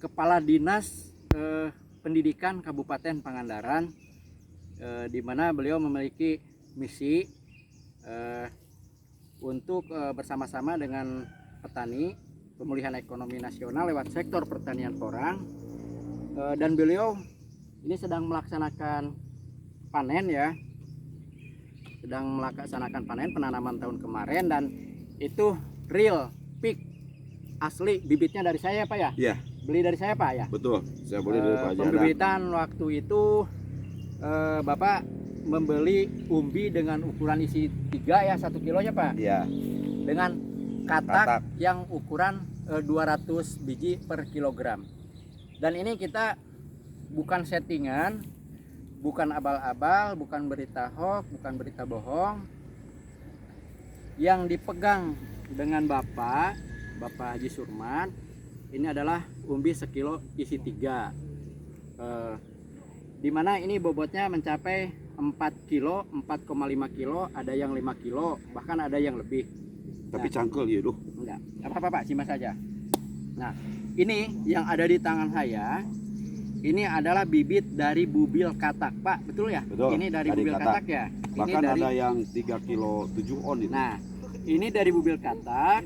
Kepala Dinas Pendidikan Kabupaten Pangandaran, di mana beliau memiliki misi untuk bersama-sama dengan petani pemulihan ekonomi nasional lewat sektor pertanian porang, dan beliau ini sedang melaksanakan panen ya, sedang melaksanakan panen penanaman tahun kemarin, dan itu real peak asli bibitnya dari saya Pak ya? Iya. Beli dari saya Pak ya? Betul, saya beli dari Pak Haji Adang. Pembibitan waktu itu Bapak membeli umbi dengan ukuran isi 3 ya, 1 kilo ya Pak? Iya. Dengan katak yang ukuran 200 biji per kilogram. Dan ini kita bukan settingan, bukan abal-abal, bukan berita hoax, bukan berita bohong. Yang dipegang dengan Bapak Haji Surman, ini adalah umbi sekilo isi 3, dimana ini bobotnya mencapai 4 kilo, 4,5 kilo, ada yang 5 kilo, bahkan ada yang lebih. Tapi cangkel ya duh. Enggak, apa-apa Pak, simak saja. Nah, ini yang ada di tangan saya, ini adalah bibit dari bubil katak Pak, betul ya? Betul, Ini dari bubil katak ya? Bahkan ini dari, ada yang 3 kilo 7 on itu. Nah, ini dari bubil katak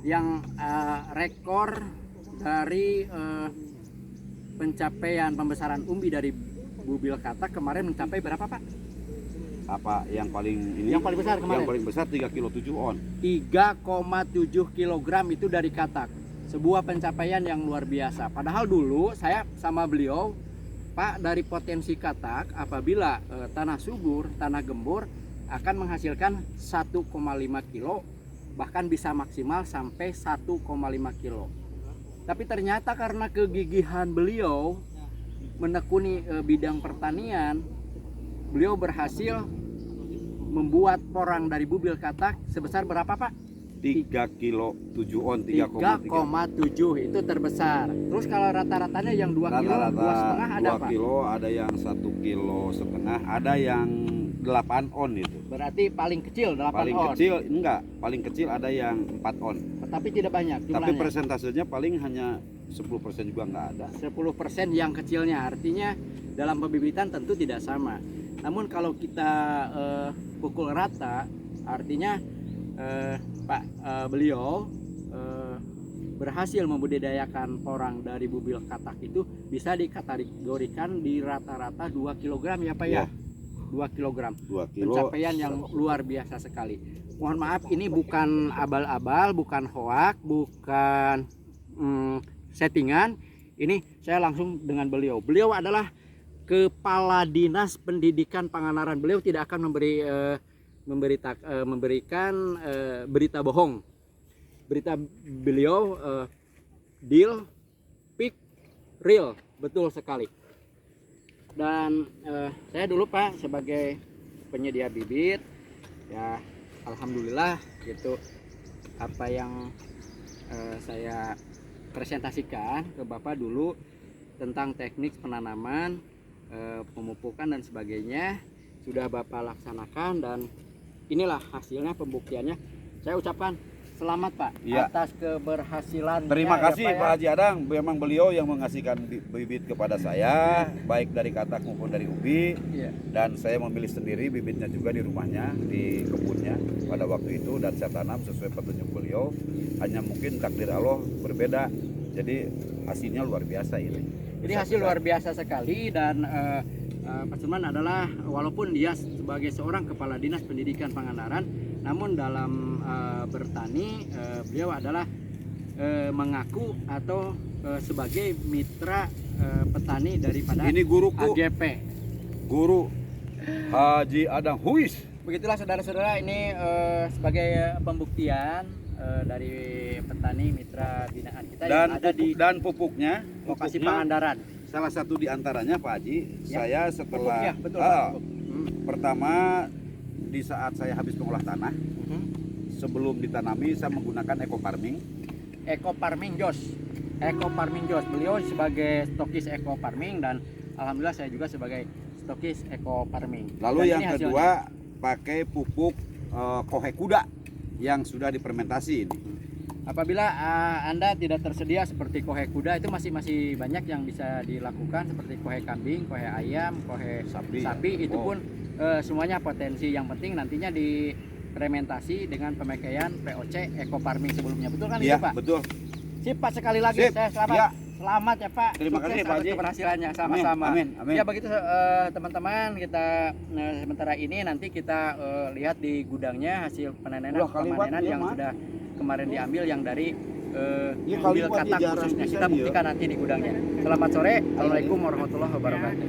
yang rekor dari pencapaian pembesaran umbi dari bubil katak kemarin mencapai berapa Pak? Apa yang paling ini? Yang paling besar kemarin? Yang paling besar 3 kilo 7 on. 3,7 kilogram itu dari katak. Sebuah pencapaian yang luar biasa. Padahal dulu saya sama beliau, Pak, dari potensi katak apabila tanah subur, tanah gembur akan menghasilkan 1,5 kilo, bahkan bisa maksimal sampai 1,5 kilo. Tapi ternyata karena kegigihan beliau menekuni bidang pertanian, beliau berhasil membuat porang dari bubil katak sebesar berapa Pak? 3 kilo 7 on, 3,7 itu terbesar. Terus kalau rata-ratanya yang 2 kilo, 2,5 ada 2 Pak? kilo, ada yang 1 kilo setengah, ada yang 8 on itu. Berarti paling kecil 8 paling on. Kecil enggak, paling kecil ada yang 4 on. Tapi tidak banyak jumlahnya. Tapi persentasenya paling hanya 10% juga enggak ada. 10% yang kecilnya, artinya dalam pembibitan tentu tidak sama. Namun kalau kita pukul rata, artinya beliau berhasil membudidayakan porang dari bubil katak itu bisa dikategorikan di rata-rata 2 kg ya Pak ya? 2 kg. 2 kilo. Pencapaian yang luar biasa sekali. Mohon maaf, ini bukan abal-abal, bukan hoak, bukan settingan. Ini saya langsung dengan beliau. Beliau adalah Kepala Dinas Pendidikan Pangandaran. Beliau tidak akan memberikan berita bohong. Berita beliau deal, pick, real, betul sekali. Dan saya dulu Pak sebagai penyedia bibit ya, alhamdulillah gitu, apa yang saya presentasikan ke Bapak dulu tentang teknik penanaman, pemupukan dan sebagainya sudah Bapak laksanakan, dan inilah hasilnya, pembuktiannya. Saya ucapkan selamat Pak atas keberhasilan. Terima kasih ya, Pak Haji Adang. Memang beliau yang mengasihkan bibit kepada saya, baik dari katak maupun dari ubi. Dan saya memilih sendiri bibitnya juga di rumahnya, di kebunnya pada waktu itu, dan saya tanam sesuai petunjuk beliau. Hanya mungkin takdir Allah berbeda. Jadi hasilnya luar biasa ini. Jadi hasil luar biasa sekali, dan Pak Surman adalah, walaupun dia sebagai seorang Kepala Dinas Pendidikan Pangandaran, namun dalam bertani beliau adalah mengaku atau sebagai mitra petani daripada ini guruku, AGP. Guru Haji Adang Huis. Begitulah saudara-saudara, ini sebagai pembuktian dari petani mitra binaan kita Dan yang ada di pupuknya lokasi Pangandaran. Salah satu diantaranya Pak Haji, saya setelah betul, pertama di saat saya habis mengolah tanah, sebelum ditanami saya menggunakan eco farming. Eco farming Jos. Beliau sebagai stokis eco farming, dan alhamdulillah saya juga sebagai stokis eco farming. Lalu dan yang kedua pakai pupuk kohe kuda yang sudah difermentasi ini. Apabila Anda tidak tersedia seperti kohe kuda, itu masih banyak yang bisa dilakukan seperti kohe kambing, kohe ayam, kohe sapi itu pun semuanya potensi. Yang penting nantinya diimplementasi dengan pemakaian POC eco farming sebelumnya. Betul kan Iya, itu, Pak? betul. Sip, Pak, sekali lagi Sip, saya selamat. ya. Selamat ya, Pak. Terima Sukses kasih, Pak atas Haji. keberhasilannya sama-sama. Amin, amin. Ya begitu teman-teman, kita sementara ini nanti kita lihat di gudangnya hasil Ulah, kaliwat pemanenan ya, yang Mas. sudah kemarin diambil yang dari Iya, mobil kaliwat katak ya, jarang khususnya. bisa Kita dia. buktikan nanti di gudangnya. Selamat sore. Assalamualaikum warahmatullahi wabarakatuh.